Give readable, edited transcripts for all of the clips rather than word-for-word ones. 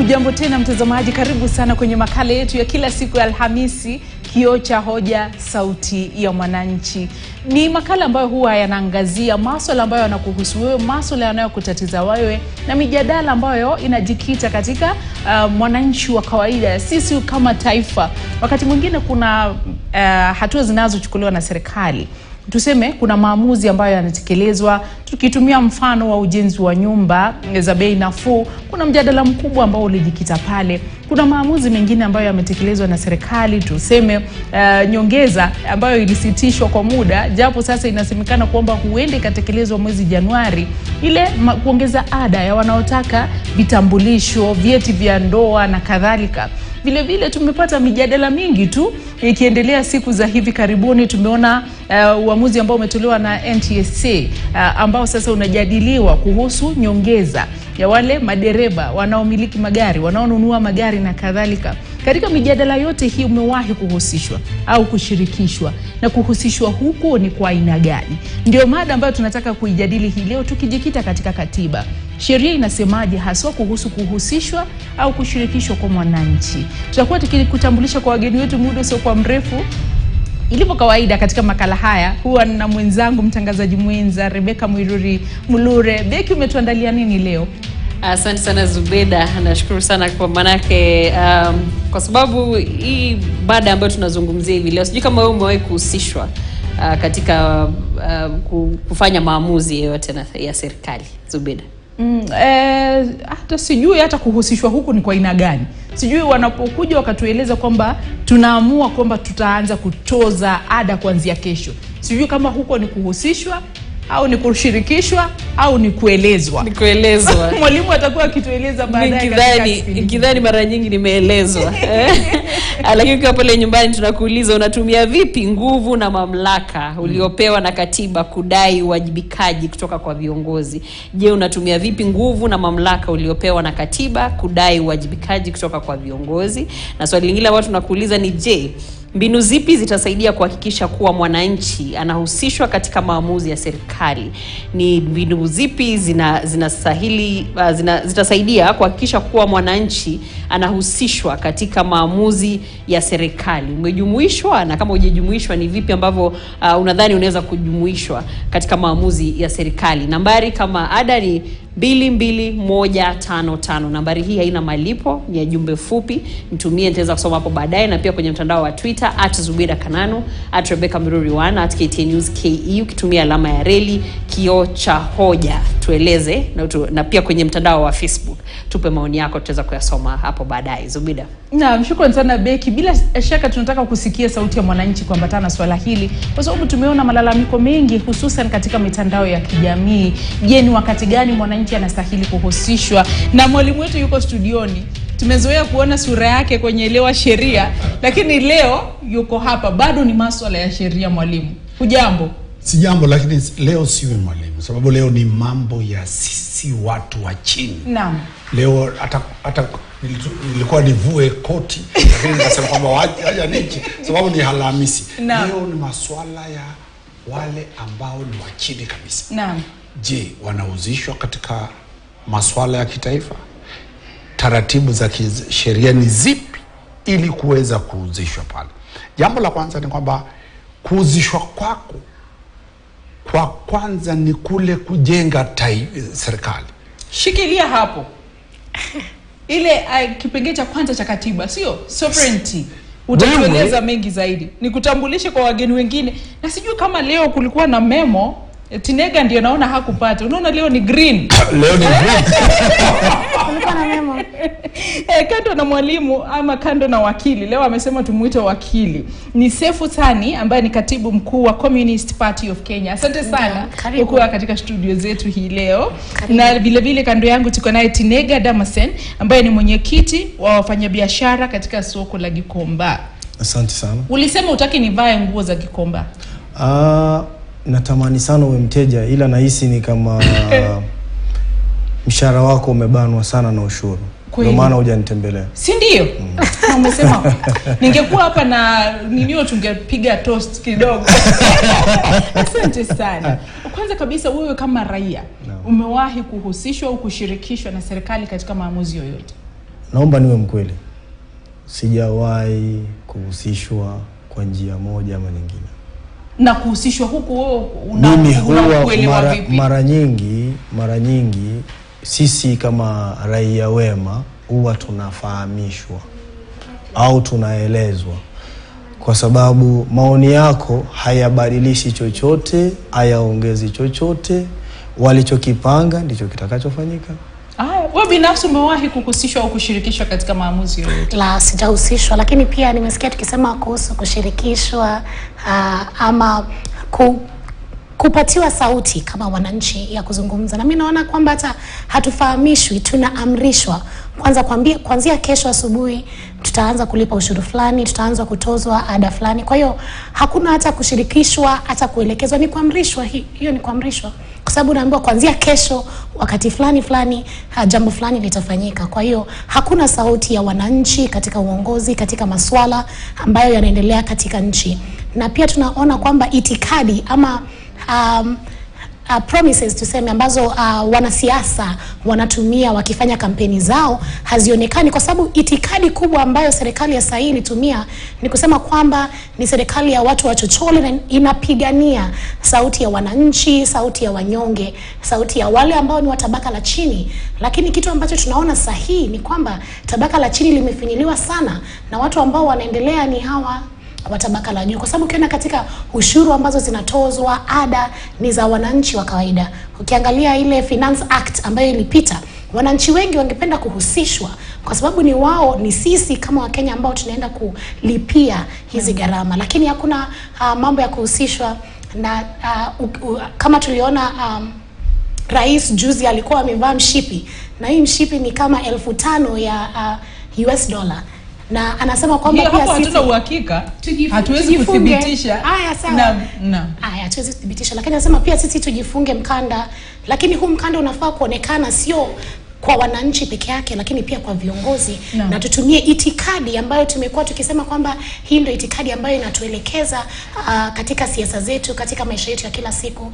Hujambo tena mtazamaji, karibu sana kwenye makala yetu ya kila siku ya Alhamisi, Kioo cha hoja, sauti ya mwananchi. Ni makala ambayo huwa yanaangazia masuala ambayo yanakuhusu wewe, masuala yanayokutatiza wewe, na mijadala ambayo inajikita katika mwananchi wa kawaida, sisi kama taifa. Wakati mwingine kuna hatua zinazochukuliwa na serikali. Tuseme kuna maamuzi ambayo yanatekelezwa, tukitumia mfano wa ujenzi wa nyumba za bei nafuu, kuna mjadala mkubwa ambao ulijikita pale. Kuna maamuzi mengine ambayo yametekelezwa na serikali, tuseme nyongeza ambayo ilisitishwa kwa muda, japo sasa inasemekana kwamba huenda ikatekelezwa mwezi Januari, ile kuongeza ada ya wanaotaka vitambulisho, vyeti vya ndoa na kadhalika. Vile vile tumepata mijadala mingi tu ikiendelea siku za hivi karibuni. Tumeona uamuzi ambao umetolewa na NTSA ambao sasa unajadiliwa kuhusu nyongeza ya wale madereba wanaomiliki magari, wanaonunua magari na kadhalika. Katika mijadala yote hii umewahi kuhusishwa au kushirikishwa, na kuhusishwa huko ni kwa aina gani? Ndio mada ambayo tunataka kuijadili hii leo, tukijikita katika katiba. Sheria inasemaje haswa kuhusu kuhusishwa au kushirikishwa kwa mwananchi? Tutakuwa tukikutambulisha kwa wageni wetu muda sio kwa mrefu. Ilipo kawaida katika makala haya, huwa na mwenzangu mtangazaji mwenza Rebecca Mwiruri Mulure. Beki, umetuandalia nini leo? Asante sana Zubeda, nashukuru sana kwa manake kwa sababu hii baada ambayo tunazungumzia hivi leo, sijui kama wewe umewahi kuhusishwa katika kufanya maamuzi yote ya serikali, Zubeda. Hata sijui hata kuhusishwa huku ni kwa aina gani. Sijui wanapokuja wakatueleza kwamba tunaamua kwamba tutaanza kutoza ada kuanzia kesho. Sijui kama huko ni kuhusishwa au ni kushirikishwa au ni kuelezwa. Ni kuelezwa. Mwalimu atakuwa akitueleza baadaye. Nikidhani mara nyingi nimeelezwa. Lakini kwa pale nyumbani tunakuuliza, unatumia vipi nguvu na mamlaka uliopewa na katiba kudai uwajibikaji kutoka kwa viongozi? Je, unatumia vipi nguvu na mamlaka uliopewa na katiba kudai uwajibikaji kutoka kwa viongozi? Na swali lingine ambalo tunakuuliza ni je, mbinu zipi zitasaidia kuhakikisha kuwa mwananchi anahusishwa katika maamuzi ya serikali? Ni mbinu zipi zitasaidia kuhakikisha kuwa mwananchi anahusishwa katika maamuzi ya serikali? Umejumuishwa, na kama hujajumuishwa ni vipi ambavyo unadhani unaweza kujumuishwa katika maamuzi ya serikali? Nambari kama ada ni 22155. Nambari hii haina malipo, ni ya jumbe fupi. Mtumie, nitaweza kusoma hapo baadaye, na pia kwenye mtandao wa Twitter @Zubeda_Kananu, @RebeccaMiruri1, @KTNewsKE, ukitumia alama ya reli Kioo cha hoja. Tueleze na pia kwenye mtandao wa Facebook tupe maoni yako, tutaweza kuyasoma hapo baadaye. Zubeda. Naam, shukrani sana Beki. Bila shaka tunataka kusikia sauti ya mwananchi kuambatana na swala hili, kwa sababu tumeona malalamiko mengi hususan katika mitandao ya kijamii. Je, ni wakati gani mwananchi anastahili kuhusishwa? Na mwalimu wetu yuko studioni. Tumezoea kuona sura yake kwenye elewa sheria, lakini leo yuko hapa, bado ni masuala ya sheria. Mwalimu, hujambo? Sijambo, lakini leo siwe mwalimu, sababu leo ni mambo ya sisi watu wa chini. Naam. Leo hata nilikuwa nivue koti, lakini nikasema kwamba wacha niki, sababu ni Alhamisi. Leo ni masuala ya wale ambao ni wa chini kabisa. Naam. Je, wanahusishwa katika masuala ya kitaifa? Taratibu za sheria ni zipi ili kuweza kuhusishwa pale? Jambo la kwanza ni kwamba kuhusishwa kwako kwa kwanza ni kule kujenga serikali. Shikilia hapo. Ile kipengele cha kwanza cha katiba, sio sovereignty. Utaeleza mengi zaidi. Nikutambulishe kwa wageni wengine. Na sijui kama leo kulikuwa na memo, Tinega ndio naona hakupata. Unaona leo ni green. Leo ni green. Kulikuwa na memo. Kando na mwalimu ama kando na wakili, leo amesema tumuite wakili. Ni Sefu Thani ambaye ni katibu mkuu wa Communist Party of Kenya. Asante sana kwa kuwa katika studio zetu hii leo. Na vile vile kando yangu tuko naye Tinega Damasen ambaye ni mwenyekiti wa wafanyabiashara katika soko la Gikomba. Asante sana. Ulisema utaki nivae nguo za Gikomba. Natamani sana uwe mteja, ila nahisi ni kama mshahara wako umebanwa sana na ushuru. Ndio maana hujanitembelea. Si ndio? Na umesema ningekuwa hapa na ninio tungepiga toast kidogo. Asante sana. Kwanza kabisa, wewe kama raia umewahi kuhusishwa au kushirikishwa na serikali katika maamuzi yoyote? naomba niwe mkweli. Sijawahi kuhusishwa kwa njia moja ama nyingine. Na kuhusishwa huku wewe unakuelewa vipi? Mara nyingi sisi kama raia wema huwa tunafahamishwa au tunaelezwa, kwa sababu maoni yako hayabadilishi chochote, hayaongezi chochote. Walichokipanga ndicho kitakachofanyika. Wewe binafsi umewahi kuhusishwa au kushirikishwa katika maamuzi yoyote? La, sijahusishwa, lakini pia nimesikia tukisema kuhusu kushirikishwa ama kupatiwa sauti kama wananchi ya kuzungumza. Na mimi naona kwamba hata hatufahamishwi, tunaamrishwa. Kuanzia kesho asubuhi tutaanza kulipa ushuru fulani, tutaanza kutozwa ada fulani. Kwa hiyo hakuna hata kushirikishwa, hata kuelekezwa, ni kuamrishwa. Hiyo ni kuamrishwa. Kwa sababu naambiwa kuanzia kesho wakati fulani jambo fulani litafanyika. Kwa hiyo hakuna sauti ya wananchi katika uongozi, katika masuala ambayo yanaendelea katika nchi. Na pia tunaona kwamba itikadi ama promises tuseme ambazo wanasiasa wanatumia wakifanya kampeni zao hazionekani, kwa sababu itikadi kubwa ambayo serikali ya sasa ilitumia ni kusema kwamba ni serikali ya watu wachochole na inapigania sauti ya wananchi, sauti ya wanyonge, sauti ya wale ambao ni wa tabaka la chini. Lakini kitu ambacho tunaona sahihi ni kwamba tabaka la chini limefinyiliwa sana na watu ambao wanaendelea ni hawa wa tabaka la juu, kwa sababu ukiona katika ushuru ambazo zinatozwa, ada ni za wananchi wa kawaida. Ukiangalia ile Finance Act ambayo ilipita, wananchi wengi wangependa kuhusishwa kwa sababu ni wao, ni sisi kama Wakenya ambao tunaenda kulipia hizi gharama. Lakini hakuna mambo ya kuhusishwa na kama tuliona rais juzi alikuwa amevaa mshipi, na hii mshipi ni kama 5,000 ya US dollar. Na anasema kwamba pia sisi hatuna uhakika, hatuwezi kudhibitisha. Haya sawa. Hatuwezi kudhibitisha, lakini anasema pia sisi tujifunge mkanda, lakini huu mkanda unafaa kuonekana sio kwa wananchi peke yake, lakini pia kwa viongozi. Na tutumie itikadi ambayo tumekuwa tukisema kwamba hii ndio itikadi ambayo inatuelekeza katika siasa zetu, katika maisha yetu ya kila siku,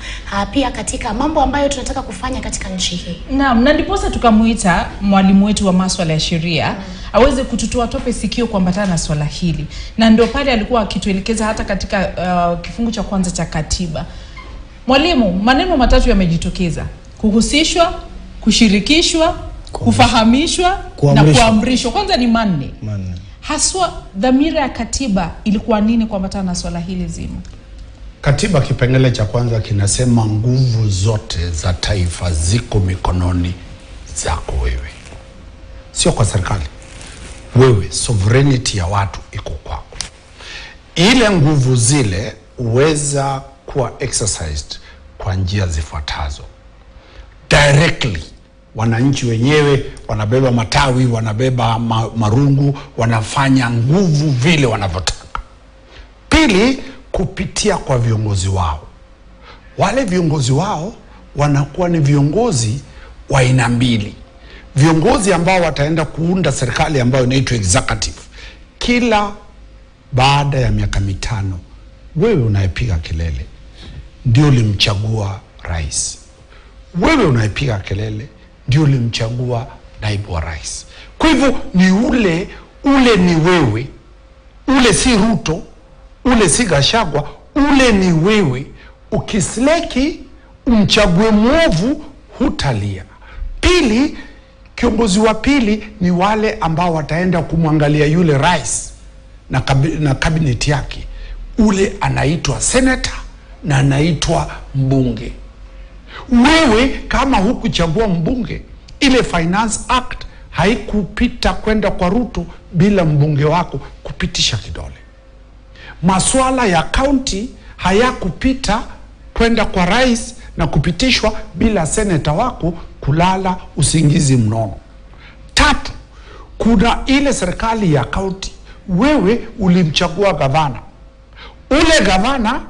pia katika mambo ambayo tunataka kufanya katika nchi hii. Naam, na ndiposa tukamuita mwalimu wetu wa masuala ya sheria aweze kututoa tope sikio kuambatana na swala hili. Na ndio pale alikuwa akituelekeza hata katika kifungu cha kwanza cha katiba. Mwalimu, maneno matatu yamejitokeza: kuhusishwa, kushirikishwa, kufahamishwa na kuamrishwa. Kwanza ni manne. Haswa dhamira ya katiba ilikuwa nini kuambatana na swala hili zima? Katiba kipengele cha kwanza kinasema nguvu zote za taifa ziko mikononi zako wewe, sio kwa serikali. Wewe, sovereignty ya watu iko kwako. Ile nguvu zile uweza kuwa exercised kwa njia zifuatazo. Directly, wananchi wenyewe wanabeba matawi, wanabeba marungu, wanafanya nguvu vile wanavyotaka. Pili, kupitia kwa viongozi wao. Wale viongozi wao wanakuwa ni viongozi wa aina mbili. Viongozi ambao wataenda kuunda serikali ambayo inaitwa executive. Kila baada ya miaka 5 wewe unayepiga kelele ndio ulimchagua rais. Wewe unayepiga kelele ndio ulimchagua naibu wa rais. Kwa hivyo ni ule ni wewe. Ule si Ruto, ule si Gachagua, ule ni wewe. Ukisleki umchague mwovu, hutalia. Pili, kiongozi wa pili ni wale ambao wataenda kumwangalia yule rais na cabinet yake. Ule anaitwa senator na anaitwa mbunge. Wewe kama hukuchagua mbunge, ile Finance Act haikupita kwenda kwa Ruto bila mbunge wako kupitisha kidole. Masuala ya county hayakupita kwenda kwa rais na kupitishwa bila seneta wako kulala usingizi mnono. Tatu, kuna ile serikali ya county. Wewe ulimchagua gavana. Ule gavana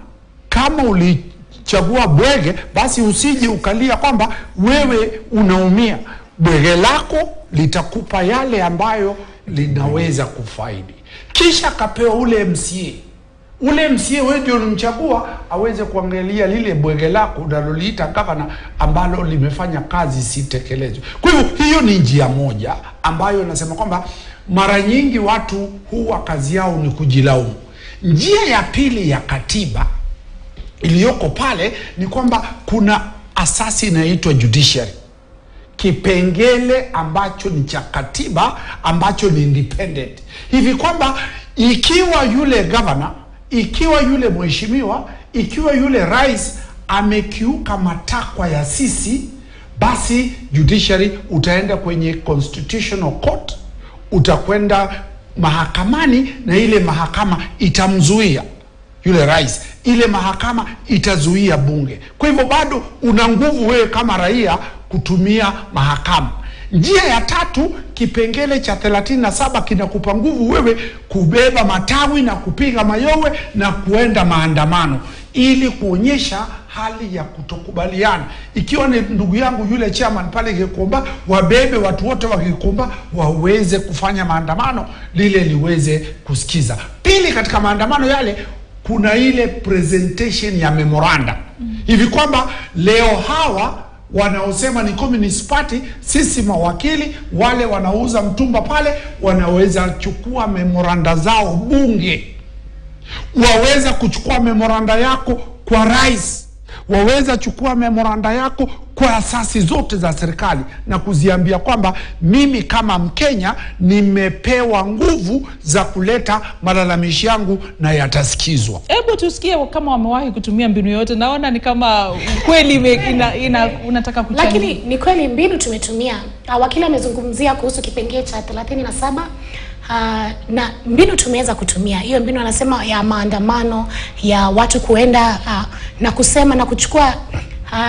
kama ulichagua bwege, basi usije ukalia kwamba wewe unaumia. Bwege lako litakupa yale ambayo linaweza kufaidi. Kisha kapewa ule MCA. ule MCA wewe ndio unamchagua aweze kuangalia lile bwege lako unaloliita gavana ambalo limefanya kazi sitekelezwe. Kwa hivyo hiyo ni njia moja ambayo nasema kwamba mara nyingi watu huwa kazi yao ni kujilaumu. Njia ya pili ya katiba iliyoko pale ni kwamba kuna asasi inaitwa judiciary, kipengele ambacho ni cha katiba ambacho ni independent, hivi kwamba ikiwa yule governor, ikiwa yule mheshimiwa, ikiwa yule rais amekiuka matakwa ya sisi, basi judiciary utaenda kwenye constitutional court, utakwenda mahakamani na ile mahakama itamzuia yule rais, ile mahakama itazuia bunge. Kwa hivyo bado una nguvu wewe kama raia kutumia mahakama. Njia ya tatu, kipengele cha 37 kinakupa nguvu wewe kubeba matawi na kupiga mayowe na kuenda maandamano ili kuonyesha hali ya kutokubaliana. Ikiwa ni ndugu yangu yule chairman pale Gikomba, wabebe watu wote wa Gikomba waweze kufanya maandamano, lile liweze kusikiza. Pili, katika maandamano yale kuna ile presentation ya memoranda, hivi kwamba leo hawa wanaosema ni Communist Party, sisi mawakili wale wanauza mtumba pale wanaweza chukua memoranda zao bunge, waweza kuchukua memoranda yako kwa rais, waweza chukua memoranda yako kwa asasi zote za serikali na kuziambia kwamba mimi kama Mkenya nimepewa nguvu za kuleta malalamishi yangu na yatasikizwa. Hebu tusikie kama wamewahi kutumia mbinu yote. Naona ni kama kweli unataka kuchangia. Lakini ni kweli mbinu tumetumia. Wakili amezungumzia kuhusu kipengele cha 37. Na mbinu tumeweza kutumia. Hiyo mbinu anasema ya maandamano, ya watu kuenda na kusema na kuchukua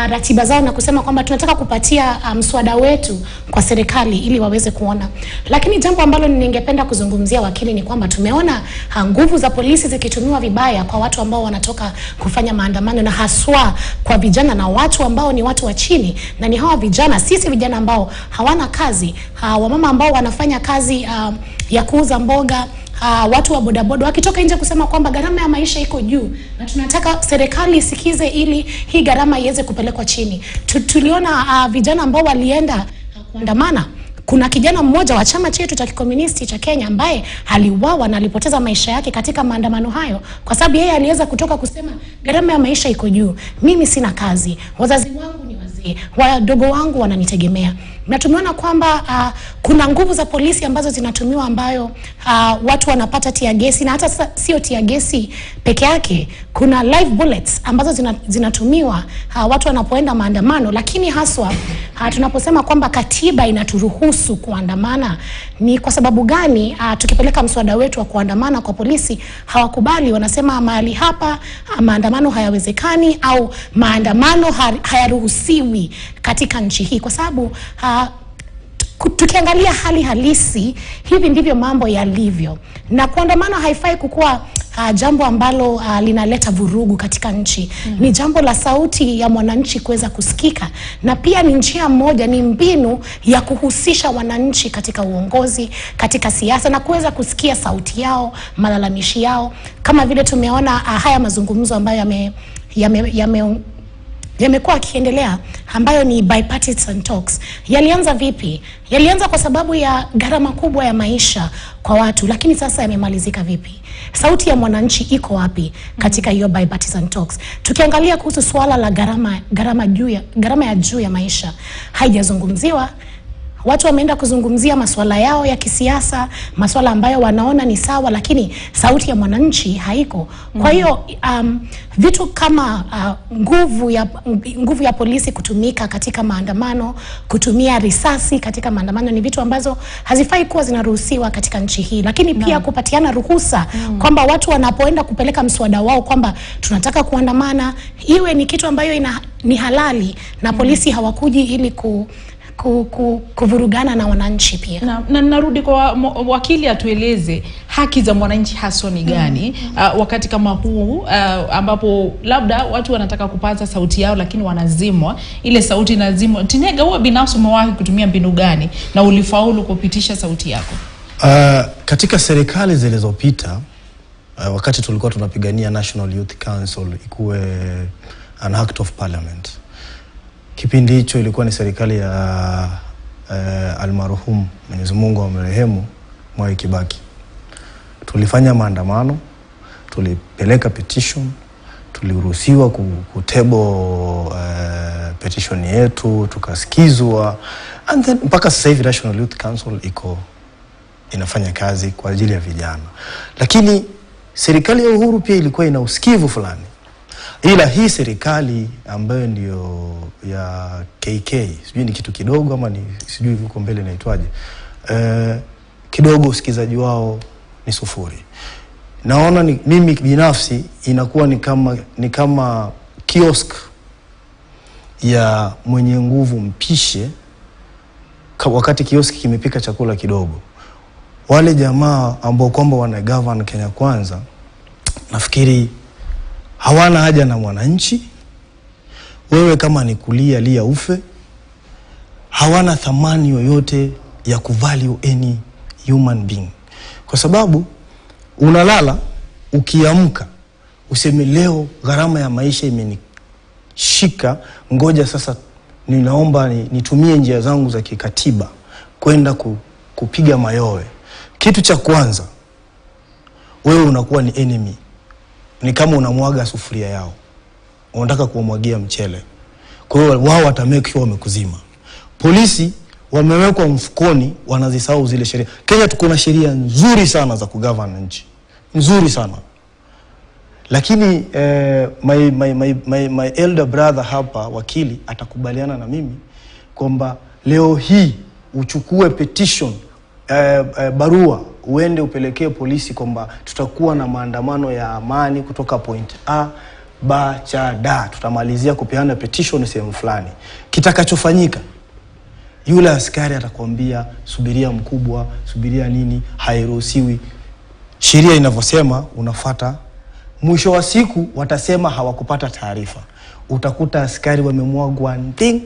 ratiba zao na kusema kwamba tunataka kupatia mswada wetu kwa serikali ili waweze kuona. Lakini jambo ambalo ningependa kuzungumzia wakili ni kwamba tumeona nguvu za polisi zikitumiwa vibaya kwa watu ambao wanatoka kufanya maandamano, na haswa kwa vijana na watu ambao ni watu wa chini, na ni hawa vijana, sisi vijana ambao hawana kazi, wamama ambao wanafanya kazi ya kuuza mboga, watu wa bodaboda wakitoka nje kusema kwamba gharama ya maisha iko juu na tunataka serikali isikize ili hii gharama iweze kupelekwa chini. Tuliona vijana ambao walienda kuandamana. Kuna kijana mmoja wa chama chetu cha kikomunisti cha Kenya ambaye aliuawa na alipoteza maisha yake katika maandamano hayo kwa sababu yeye aliweza kutoka kusema gharama ya maisha iko juu, mimi sina kazi, wazazi wangu ni wazee, wadogo wangu wananitegemea. Na tumeona kwamba kuna nguvu za polisi ambazo zinatumiwa ambayo watu wanapata tia gesi, na hata sio tia gesi peke yake, kuna live bullets ambazo zinatumiwa watu wanapoenda maandamano. Lakini haswa tunaposema kwamba katiba inaturuhusu kuandamana, ni kwa sababu gani tukipeleka mswada wetu wa kuandamana kwa polisi hawakubali? Wanasema mahali hapa maandamano hayawezekani au maandamano hayaruhusiwi katika nchi hii, kwa sababu tukiangalia hali halisi hivi ndivyo mambo yalivyo, na kuandamana haifai kukuwa jambo ambalo linaleta vurugu katika nchi. Ni jambo la sauti ya mwananchi kuweza kusikika, na pia ni njia moja, ni mbinu ya kuhusisha wananchi katika uongozi, katika siasa, na kuweza kusikia sauti yao, malalamishi yao, kama vile tumeona haya mazungumzo ambayo yamekuwa yakiendelea ambayo ni bipartisan talks. Yalianza vipi? Yalianza kwa sababu ya gharama kubwa ya maisha kwa watu, lakini sasa yamemalizika vipi? Sauti ya mwananchi iko wapi katika hiyo bipartisan talks? Tukiangalia kuhusu swala la gharama ya juu ya maisha, haijazungumziwa. Watu wameenda kuzungumzia masuala yao ya kisiasa, masuala ambayo wanaona ni sawa, lakini sauti ya mwananchi haiko. Kwa hiyo vitu kama nguvu ya polisi kutumika katika maandamano, kutumia risasi katika maandamano, ni vitu ambazo hazifai kuwa zinaruhusiwa katika nchi hii. Lakini pia kupatiana ruhusa kwamba watu wanapoenda kupeleka mswada wao kwamba tunataka kuandamana, iwe ni kitu ambayo ni halali, na polisi hawakuji ili kuvurugana na wananchi pia. Na narudi kwa wakili atueleze haki za mwananchi haswa ni gani wakati kama huu ambapo labda watu wanataka kupaza sauti yao lakini wanazimwa, ile sauti inazimwa. Tinega, wewe binafsi umewahi kutumia mbinu gani na ulifaulu kupitisha sauti yako? Katika serikali zilizopita wakati tulikuwa tunapigania National Youth Council ikuwe an act of parliament. Kipindi hicho ilikuwa ni serikali ya almarhum Mwenyezi Mungu amrehemu Mwai Kibaki. Tulifanya maandamano, tulipeleka petition, tuliruhusiwa kutebo petition yetu, tukasikizwa, and then mpaka sasa hivi National Youth Council inafanya kazi kwa ajili ya vijana. Lakini serikali ya Uhuru pia ilikuwa ina usikivu fulani. Ila hii serikali ambayo ndio ya KK, sijui ni kitu kidogo ama ni sijui huko mbele inaitwaje, kidogo usikizaji wao ni sufuri. Naona mimi binafsi inakuwa ni kama kiosk ya mwenye nguvu mpishe wakati kioski kimepika chakula kidogo. Wale jamaa ambao kwamba wana govern Kenya Kwanza, nafikiri hawana haja na mwananchi. Wewe kama ni kulia lia ufe. Hawana thamani yoyote ya kuvalue any human being. Kwa sababu unalala, ukiamka useme leo gharama ya maisha imenishika, ngoja sasa ninaomba nitumie njia zangu za kikatiba kwenda kupiga mayowe. Kitu cha kwanza, wewe unakuwa ni enemy. Ni kama unamwaga sufuria yao, unataka kuwamwagia mchele. Kwa hiyo wao watamake sure wamekuzima. Polisi wamewekwa mfukoni, wanazisahau zile sheria. Kenya tuko na sheria nzuri sana za kugovern nchi, nzuri sana. Lakini my elder brother hapa, wakili, atakubaliana na mimi kwamba leo hii uchukue petition, barua, uende upelekee polisi kwamba tutakuwa na maandamano ya amani kutoka point A, B, C, D, tutamalizia kupeana petition sehemu fulani. Kitakachofanyika, yule askari atakwambia subiria mkubwa, subiria nini, hairuhusiwi. Sheria inavyosema unafuata. Mwisho wa siku watasema hawakupata taarifa. Utakuta askari wamemwagwa nding.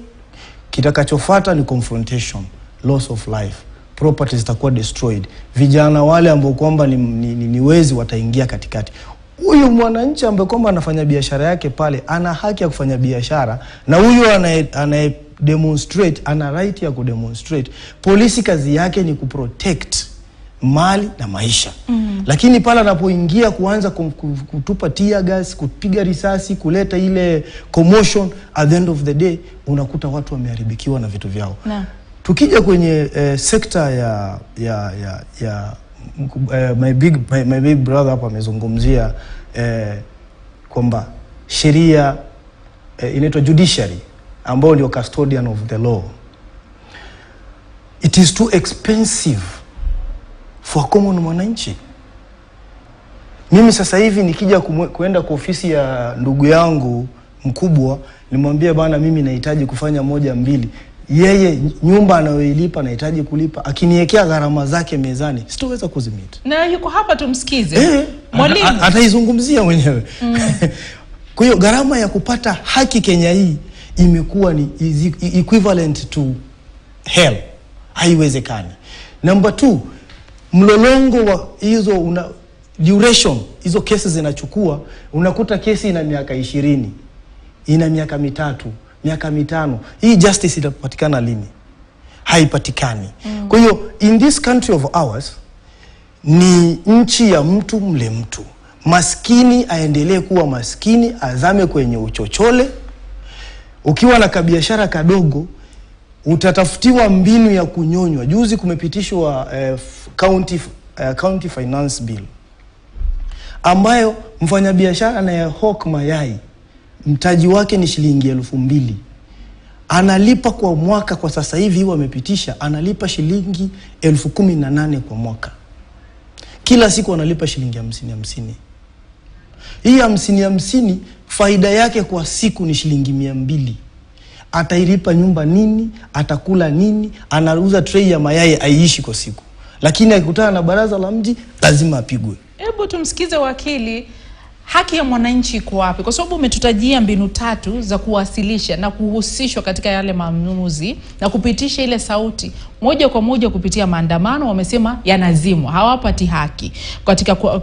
Kitakachofuata ni confrontation, loss of life, property zitakuwa destroyed. Vijana wale ambao kwamba ni wezi wataingia katikati. Huyu mwananchi ambaye kwamba anafanya biashara yake pale ana haki ya kufanya biashara, na huyu ana demonstrate ana right ya kudemonstrate. Polisi kazi yake ni kuprotect mali na maisha. Lakini pala anapoingia kuanza kutupa tear gas, kupiga risasi, kuleta ile commotion, at the end of the day unakuta watu wameharibikiwa na vitu vyao. Tukija kwenye sekta ya my big brother hapa amezungumzia kwamba sheria inaitwa judiciary ambao ndio custodian of the law. It is too expensive for common mwananchi. Mimi sasa hivi nikija kuenda kwa ofisi ya ndugu yangu mkubwa, nimwambia bana mimi nahitaji kufanya 1 2, yeye nyumba anayoilipa nahitaji kulipa, akiniwekea gharama zake mezani sitoweza kuzimit. Na yuko hapa tumsikize. Mwalimu ataizungumzia mwenyewe. Kwa hiyo gharama ya kupata haki Kenya hii imekuwa ni equivalent to hell. Haiwezekani. Number 2, mlolongo wa hizo duration hizo kesi zinachukua, unakuta kesi ina miaka 20, ina miaka 3, miaka 5. Hii justice itapatikana lini? Haipatikani. Kwa hiyo in this country of ours, ni nchi ya mtu mle mtu. Maskini aendelee kuwa maskini, azame kwenye uchochole. Ukiwa na kabiashara kadogo utatafutiwa mbinu ya kunyonywa. Juzi kumepitishwa county finance bill ambayo mfanyabiashara anayehawk mayai mtaji wake ni shilingi 2,000, analipa kwa mwaka. Kwa sasa hivi wamepitisha analipa shilingi 18,000 kwa mwaka. Kila siku analipa shilingi 50. Hii 50 faida yake kwa siku ni shilingi 200. Atailipa nyumba nini? Atakula nini? Anauza tray ya mayai aishi kwa siku. Lakini akikutana na baraza la mji lazima apigwe. Hebu tumsikize wakili. haki ya mwananchi iko wapi? Kwa sababu umetutajia mbinu 3 za kuwasilisha na kuhusishwa katika yale maamuzi na kupitisha ile sauti moja kwa moja kupitia maandamano. Wamesema yanazimwa, hawapati haki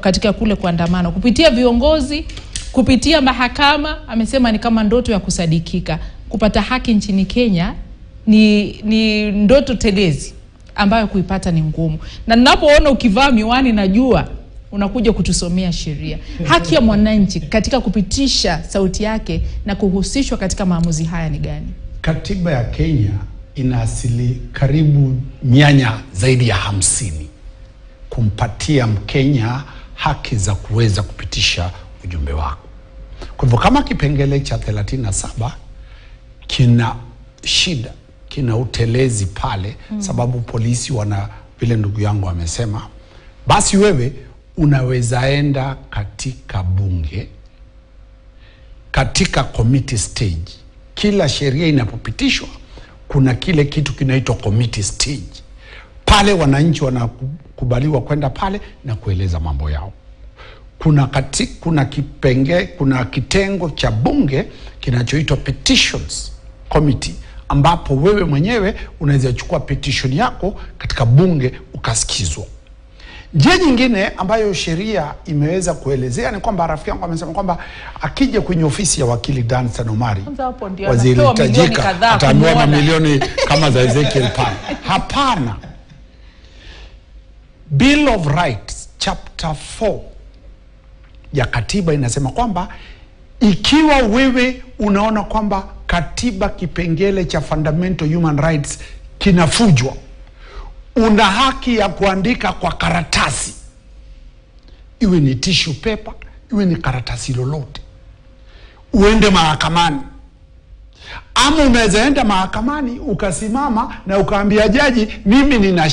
katika kule kuandamana. Kupitia viongozi, kupitia mahakama, amesema ni kama ndoto ya kusadikika. Kupata haki nchini Kenya ni ndoto telezi ambayo kuipata ni ngumu. Na ninapoona ukivaa miwani najua unakuja kutusomea sheria. Haki ya mwananchi katika kupitisha sauti yake na kuhusishwa katika maamuzi haya ni gani? Katiba ya Kenya ina asili karibu mianya zaidi ya 50 kumpatia Mkenya haki za kuweza kupitisha ujumbe wako. Kwa hivyo kama kipengele cha 37 kina shida, kina utelezi pale, sababu polisi wana, vile ndugu yangu amesema, basi wewe unaweza enda katika bunge, katika committee stage. Kila sheria inapopitishwa kuna kile kitu kinaitwa committee stage. Pale wananchi wanakubaliwa kwenda pale na kueleza mambo yao. Kuna kitengo cha bunge kinachoitwa petitions committee, ambapo wewe mwenyewe unaweza chukua petition yako katika bunge ukasikizwa. Njia nyingine ambayo sheria imeweza kuelezea ni kwamba rafiki yangu amesema kwamba akija kwenye ofisi ya wakili Dansan Omari, waziri tajika ataambiwa mamilioni kama za Ezekiel pale. Hapana. Bill of Rights chapter 4 ya katiba inasema kwamba ikiwa wewe unaona kwamba katiba kipengele cha fundamental human rights kinafujwa, una haki ya kuandika kwa karatasi, iwe ni tissue paper, iwe ni karatasi lolote, uende mahakamani. Ama unaweza enda mahakamani ukasimama na ukaambia jaji, mimi nina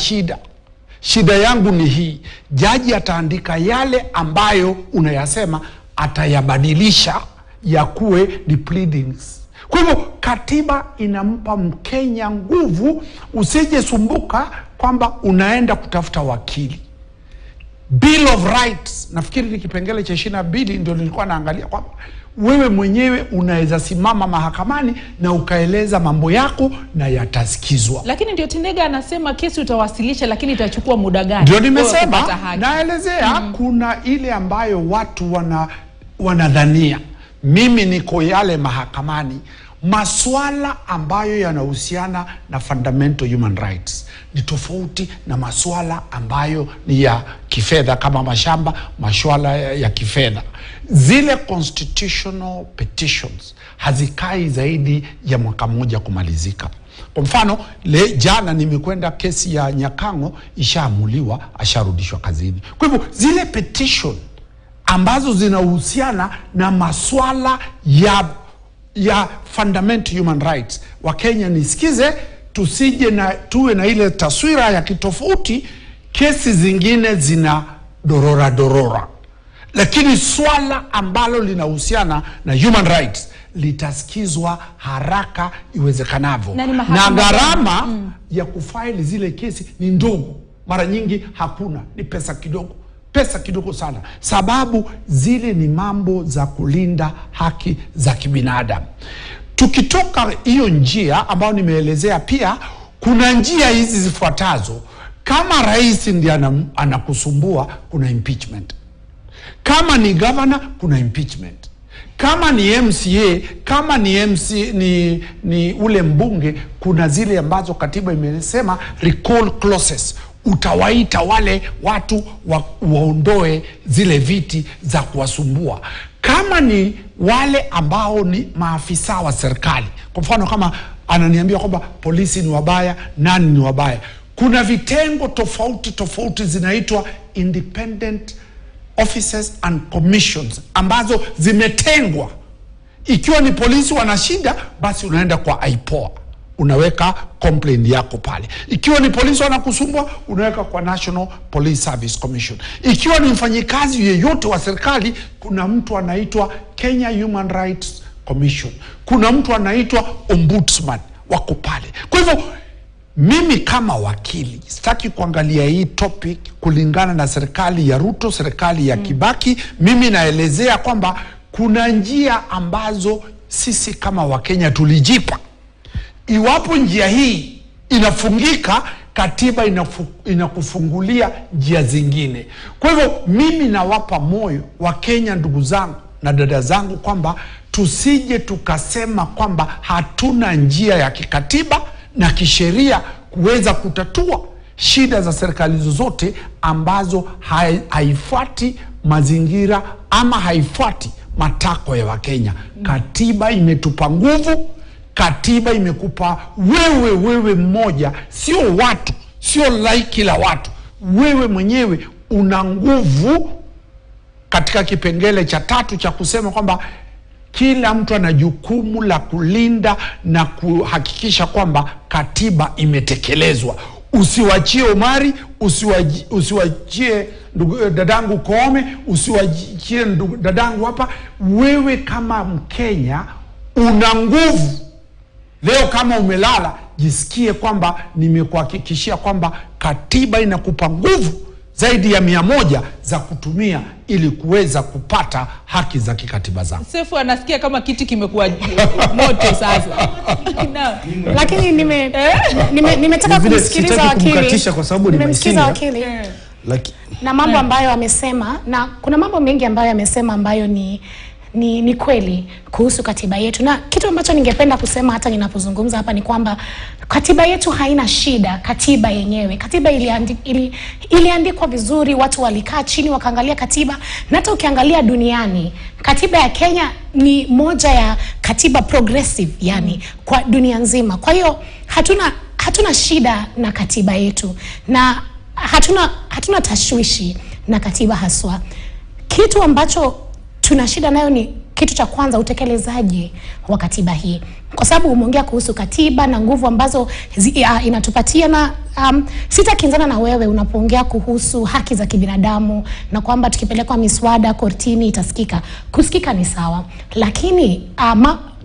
shida yangu ni hii. Jaji ataandika yale ambayo unayasema, atayabadilisha ya kuwe ni pleadings. Kwa hivyo katiba inampa Mkenya nguvu. Usije sumbuka kwamba unaenda kutafuta wakili. Bill of Rights, nafikiri ni kipengele cha 22 ndio nilikuwa naangalia kwamba wewe mwenyewe unaweza simama mahakamani na ukaeleza mambo yako na yatasikizwa. Lakini ndio Tindega anasema kesi utawasilisha, lakini itachukua muda gani? Ndio nimesema naelezea kuna ile ambayo watu wanadhania mimi niko yale mahakamani. Maswala ambayo yanahusiana na fundamental human rights ni tofauti na maswala ambayo ni ya kifedha kama mashamba, maswala ya kifedha. Zile constitutional petitions hazikai zaidi ya mwaka mmoja kumalizika. Kwa mfano, jana nimekwenda kesi ya Nyakango, ishaamuliwa, asharudishwa kazini. Kwa hivyo zile petition ambazo zinahusiana na maswala ya fundamental human rights, Wakenya nisikize, tusije tuwe na ile taswira ya kitofauti. Kesi zingine zina dorora, lakini swala ambalo linahusiana na human rights litasikizwa haraka iwezekanavyo, na gharama ya kufaili zile kesi ni ndogo. Mara nyingi hakuna, ni pesa kidogo sana, sababu zile ni mambo za kulinda haki za kibinadamu. Tukitoka hiyo njia ambayo nimeelezea, pia kuna njia hizi zifuatazo. Kama rais ndiye anakusumbua, kuna impeachment. Kama ni governor, kuna impeachment. Kama ni MCA, kama ni ni ule mbunge, kuna zile ambazo katiba imesema recall clauses. Utawaita wale watu waondoe zile viti za kuwasumbua. Kama ni wale ambao ni maafisa wa serikali, kwa mfano kama ananiambia kwamba polisi ni wabaya, nani ni wabaya, kuna vitengo tofauti zinaitwa independent offices and commissions ambazo zimetengwa. Ikiwa ni polisi wana shida, basi unaenda kwa IPOA, unaweka complaint yako pale. Ikiwa ni polisi wanakusumbua, unaweka kwa National Police Service Commission. Ikiwa ni mfanyikazi yeyote wa serikali, kuna mtu anaitwa Kenya Human Rights Commission, kuna mtu anaitwa Ombudsman, wako pale. Kwa hivyo mimi kama wakili sitaki kuangalia hii topic kulingana na serikali ya Ruto, serikali ya Kibaki. Mimi naelezea kwamba kuna njia ambazo sisi kama Wakenya tulijipa. Iwapo njia hii inafungika, katiba inakufungulia njia zingine. Kwa hivyo mimi nawapa moyo Wakenya, ndugu zangu na dada zangu, kwamba tusije tukasema kwamba hatuna njia ya kikatiba na kisheria kuweza kutatua shida za serikali zozote ambazo haifuati mazingira ama haifuati matakwa ya Wakenya. Katiba imetupa nguvu, katiba imekupa wewe mmoja, sio watu, sio kila watu. Wewe mwenyewe una nguvu katika kipengele cha 3 cha kusema kwamba kila mtu ana jukumu la kulinda na kuhakikisha kwamba katiba imetekelezwa. Usiwachie Omari, usiwachie dadangu Koome, usiwachie dadangu hapa. Wewe kama Mkenya una nguvu. Leo kama umelala, jisikie kwamba nimekuhakikishia kwamba katiba inakupa nguvu zaidi ya 100 za kutumia ili kuweza kupata haki za kikatiba zako. Sefu anasikia kama kiti kimekuwa moto sasa. Lakini nimetaka kumsikiliza wakili. Kwa sababu nimemsikiza wakili. Na mambo ambayo amesema, na kuna mambo mengi ambayo amesema ambayo ni kweli kuhusu katiba yetu. Na kitu ambacho ningependa kusema hata ninapozungumza hapa ni kwamba katiba yetu haina shida. Katiba yenyewe, katiba iliandikwa vizuri, watu walikaa chini wakaangalia katiba. Na hata ukiangalia duniani, katiba ya Kenya ni moja ya katiba progressive, yani kwa dunia nzima. Kwa hiyo hatuna shida na katiba yetu, na hatuna tashwishi na katiba haswa. Kitu ambacho tuna shida nayo ni kitu cha kwanza, utekelezaji wa katiba hii. Kwa sababu umeongea kuhusu katiba na nguvu ambazo inatupatia, na sitakinzana na wewe unapoongea kuhusu haki za kibinadamu na kwamba tukipelekwa miswada kortini itasikika. Kusikika ni sawa, lakini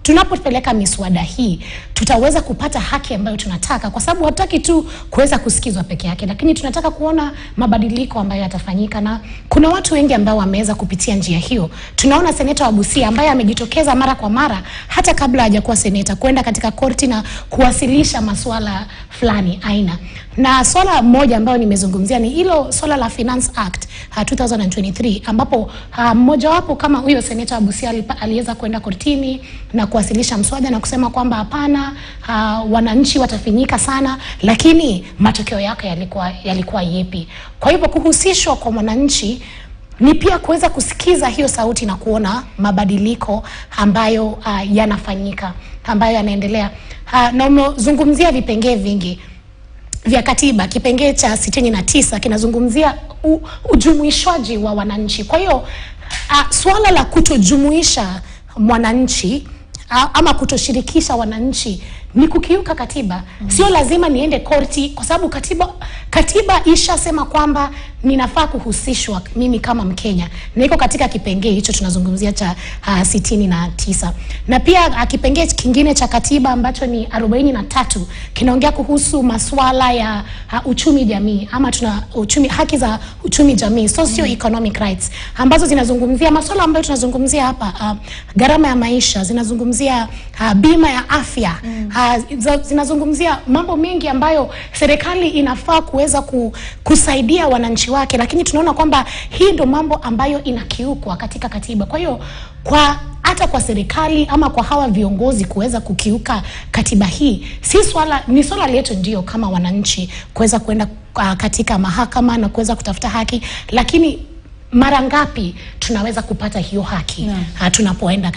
tunapopeleka miswada hii tutaweza kupata haki ambayo tunataka, kwa sababu hatutaki tu kuweza kusikizwa peke yake, lakini tunataka kuona mabadiliko ambayo yatafanyika. Na kuna watu wengi ambao wameweza kupitia njia hiyo. Tunaona seneta wa Busia ambaye amejitokeza mara kwa mara hata kabla hajakuwa seneta kwenda katika korti na kuwasilisha masuala fulani aina. Na swala moja ambayo nimezungumzia ni hilo swala la Finance Act 2023, ambapo mmoja wapo kama huyo seneta wa Busia aliweza kwenda kortini na kuwasilisha mswada na kusema kwamba hapana, wananchi watafinyika sana, lakini matokeo yake yalikuwa yepi? Kwa hivyo kuhusishwa kwa mwananchi ni pia kuweza kusikiza hiyo sauti na kuona mabadiliko ambayo yanafanyika, ambayo yanaendelea. Na umezungumzia vipengee vingi vya katiba. Kipengee cha 69 kinazungumzia ujumuishwaji wa wananchi. Kwa hiyo swala la kutojumuisha mwananchi ama kutoshirikisha wananchi ni kukiuka katiba. Sio lazima niende korti, kwa sababu katiba ishasema kwamba ninafaa kuhusishwa mimi kama Mkenya, na iko katika kipengee hicho tunazungumzia cha 69. Na pia kipengee kingine cha katiba ambacho ni 43 kinaongea kuhusu masuala ya uchumi jamii, ama haki za uchumi jamii, socio economic rights, ambazo zinazungumzia masuala ambayo tunazungumzia hapa, gharama ya maisha, zinazungumzia bima ya afya, zinazungumzia mambo mengi ambayo serikali inafaa kuweza kusaidia wananchi wake, lakini tunaona kwamba hii ndo mambo ambayo inakiukwa katika katiba. Kwa hiyo hata kwa serikali ama kwa hawa viongozi kuweza kukiuka katiba hii, ni swala letu ndio kama wananchi kuweza kwenda katika mahakama na kuweza kutafuta haki, lakini mara ngapi tunaweza kupata hiyo haki tunapoenda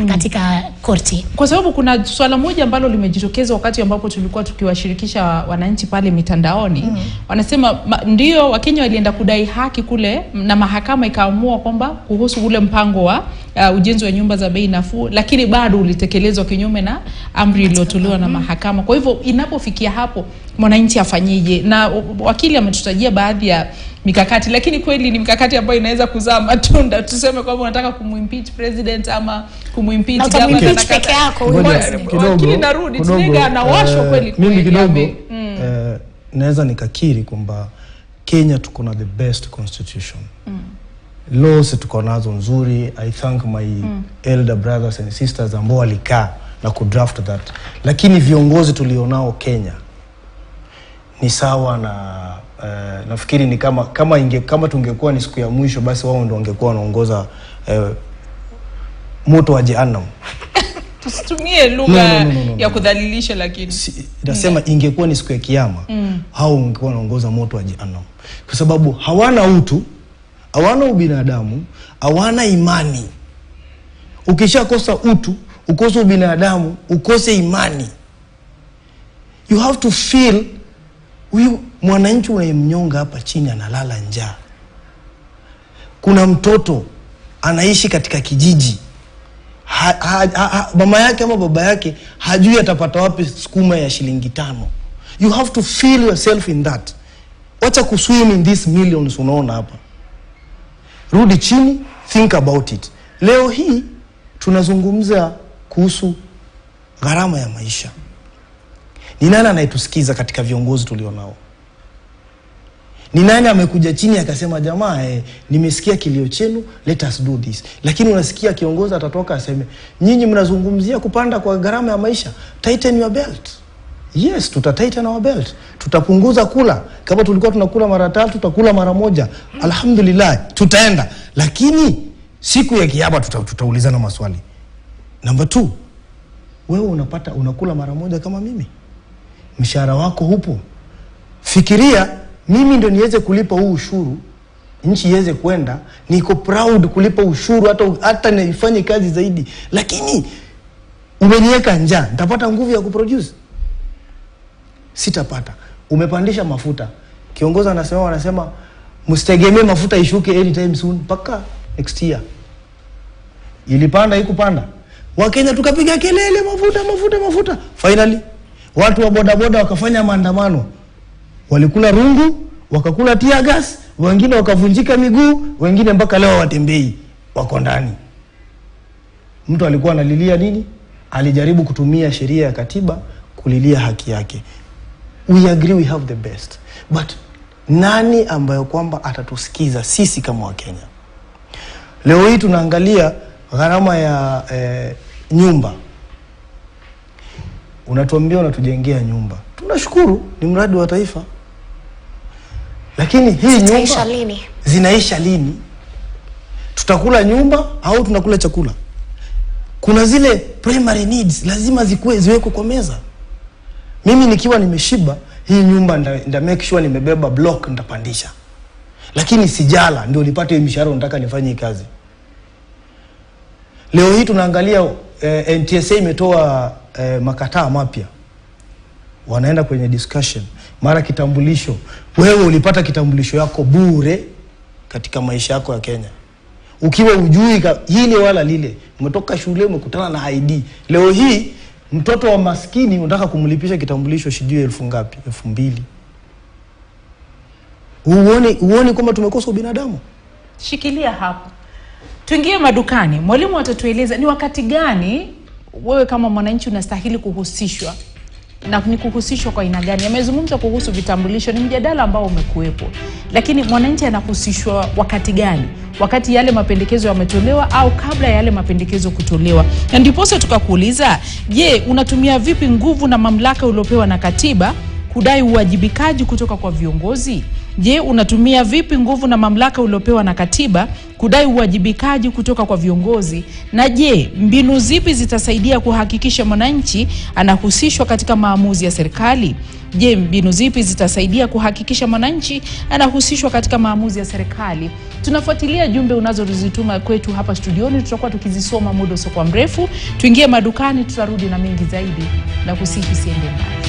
katika korti? Kwa sababu kuna swala moja ambalo limejitokeza wakati ambapo tulikuwa tukiwashirikisha wananchi pale mitandaoni. Wanasema ndio Wakenya walienda kudai haki kule, na mahakama ikaamua kwamba kuhusu ule mpango wa ujenzi wa nyumba za bei nafuu, lakini bado ulitekelezwa kinyume na amri iliyotolewa na mahakama. Kwa hivyo inapofikia hapo, mwananchi afanyije? Na wakili ametutajia baadhi ya mikakati, lakini kweli ni mikakati ambayo inaweza kuzaa matunda. Tuseme kwamba unataka kumimpeach president ama kumimpeach governor peke yako, wakili narudi Tinega anawashwa kweli mimi kidogo naweza nikakiri kwamba Kenya tuko na the best constitution. Laws tuko nazo nzuri. I thank my elder brothers and sisters ambao walikaa na kudraft that. Lakini viongozi tulionao Kenya ni sawa na nafikiri ni kama tungekuwa ni siku ya mwisho, basi wao ndio wangekuwa wanaongoza moto wa jehanamu. Tusitumie lugha ya kudhalilisha, lakini nasema ingekuwa ni siku ya kiyama, hao wangekuwa wanaongoza moto wa jehanamu, kwa sababu hawana utu, hawana ubinadamu, hawana imani. Ukishakosa utu, ukose ubinadamu, ukose imani, you have to feel huyu mwananchi unayemnyonga hapa chini analala njaa. Kuna mtoto anaishi katika kijiji, mama yake ama baba yake hajui atapata wapi sukuma ya shilingi 5. You have to feel yourself in that. Wacha kuswim in these millions unaona hapa. Rudi chini, think about it. Leo hii tunazungumza kuhusu gharama ya maisha. Ni nani anayetusikiza katika viongozi tulionao? Ni nani amekuja chini akasema jamaa nimesikia kilio chenu, let us do this? Lakini unasikia kiongozi atatoka aseme nyinyi mnazungumzia kupanda kwa gharama ya maisha, tighten your belt. Yes, tighten our belt. Tutapunguza kula. Kama tulikuwa tunakula mara 3, tutakula mara 1. Alhamdulillah, tutaenda. Lakini siku ya kiyama tutaulizana maswali. Number 2, wewe unakula mara 1 kama mimi? Mshahara wako hupo? Fikiria mimi ndio niweze kulipa huu ushuru, nchi iweze kwenda, niko proud kulipa ushuru hata nifanye kazi zaidi, lakini umeniweka njaa, nitapata nguvu ya kuproduce? Sitapata. Umepandisha mafuta. Kiongozi wanasema msitegemee mafuta ishuke anytime soon, paka next year. Ilipanda ikupanda. Wakenya tukapiga kelele mafuta. Finally watu wa bodaboda wakafanya maandamano. Walikula rungu, wakakula tear gas, wengine wakavunjika miguu, wengine mpaka leo watembei, wako ndani. Mtu alikuwa analilia nini? Alijaribu kutumia sheria ya katiba kulilia haki yake. We agree we have the best. But nani ambayo kwamba atatusikiza sisi kama Wakenya? Leo hii tunaangalia gharama ya nyumba. Unatuambia unatujengea nyumba. Tunashukuru, ni mradi wa taifa. Lakini hii nyumba zinaisha lini? Tutakula nyumba au tunakula chakula? Kuna zile primary needs lazima ziwekwe kwa meza. Mimi nikiwa nimeshiba, hii nyumba nda make sure nimebeba block nitapandisha. Lakini sijala ndio nipate mshahara nataka nifanye kazi. Leo hii tunaangalia NTSA imetoa makataa mapya. Wanaenda kwenye discussion, mara kitambulisho. Wewe ulipata kitambulisho yako bure katika maisha yako ya Kenya. Ukiwa ujui hili wala lile, umetoka shule umekutana na ID. Leo hii mtoto wa maskini unataka kumlipisha kitambulisho sijui 1000 ngapi? 2000. Uone kama tumekosa ubinadamu. Shikilia hapo. Tuingie madukani. Mwalimu atatueleza ni wakati gani wewe kama mwananchi unastahili kuhusishwa, na ni kuhusishwa kwa aina gani? Amezungumza kuhusu vitambulisho, ni mjadala ambao umekuepo. Lakini mwananchi anahusishwa wakati gani? Wakati yale mapendekezo yametolewa au kabla ya yale mapendekezo kutolewa? Na ndipo sasa tukakuuliza, je, unatumia vipi nguvu na mamlaka uliopewa na katiba kudai uwajibikaji kutoka kwa viongozi? Je, unatumia vipi nguvu na mamlaka uliopewa na katiba kudai uwajibikaji kutoka kwa viongozi? Na je, mbinu zipi zitasaidia kuhakikisha mwananchi anahusishwa katika maamuzi ya serikali? Je, mbinu zipi zitasaidia kuhakikisha mwananchi anahusishwa katika maamuzi ya serikali? Tunafuatilia jumbe unazozituma kwetu hapa studioni, tutakuwa tukizisoma muda usiokuwa mrefu. Tuingie madukani, tutarudi na mengi zaidi, na kusihi siende mbali.